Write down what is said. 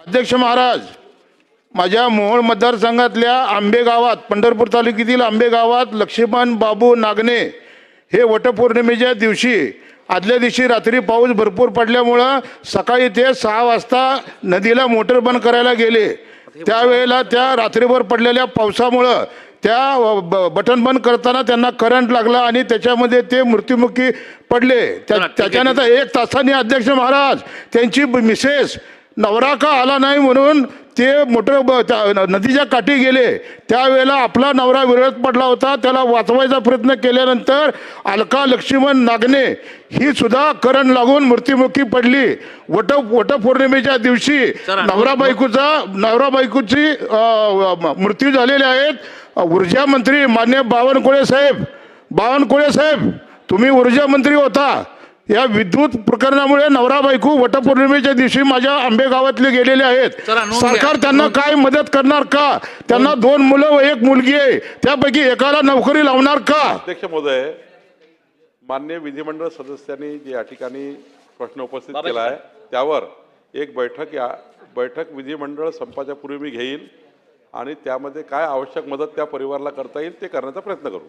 अध्यक्ष महाराज, माझ्या मोहोळ मतदारसंघातल्या आंबे गावात, पंढरपूर तालुक्यातील आंबे गावात लक्ष्मण बाबू नागणे हे वटपौर्णिमेच्या दिवशी आदल्या दिवशी रात्री पाऊस भरपूर पडल्यामुळं सकाळी ते 6 वाजता नदीला मोटर बंद करायला गेले। त्यावेळेला त्या रात्रीभर पडलेल्या पावसामुळं त्या बटन बंद करताना त्यांना करंट लागला आणि त्याच्यामध्ये ते मृत्युमुखी पडले। त्याच्यानंतर 1 तासाने अध्यक्ष महाराज त्यांची मिसेस नवरा का आला नाही म्हणून ते मोटर नदीच्या काठी गेले। त्यावेळेला आपला नवरा विरोधात पडला होता, त्याला वाचवायचा प्रयत्न केल्यानंतर अलका लक्ष्मण नागणे ही सुद्धा करंट लागून मृत्युमुखी पडली। वटपौर्णिमेच्या दिवशी नवरा बायकोची मृत्यू झालेले आहेत। ऊर्जा मंत्री मान्य बावनकुळे साहेब, तुम्ही ऊर्जा मंत्री होता। या विद्युत प्रकरणामुळे नवरा बायको वटपौर्णिमेच्या दिवशी माझ्या आंबे गावातले गेलेले आहेत। सरकार त्यांना काय मदत करणार का? त्यांना 2 मुलं व 1 मुलगी आहे, त्यापैकी एकाला नोकरी लावणार का? अध्यक्ष महोदय, मान्य विधिमंडळ सदस्यांनी जे या ठिकाणी प्रश्न उपस्थित केला आहे त्यावर एक बैठक विधिमंडळ संपाच्या पूर्वी मी घेईल आणि त्यामध्ये काय आवश्यक मदत त्या परिवाराला करता येईल ते करण्याचा प्रयत्न करू।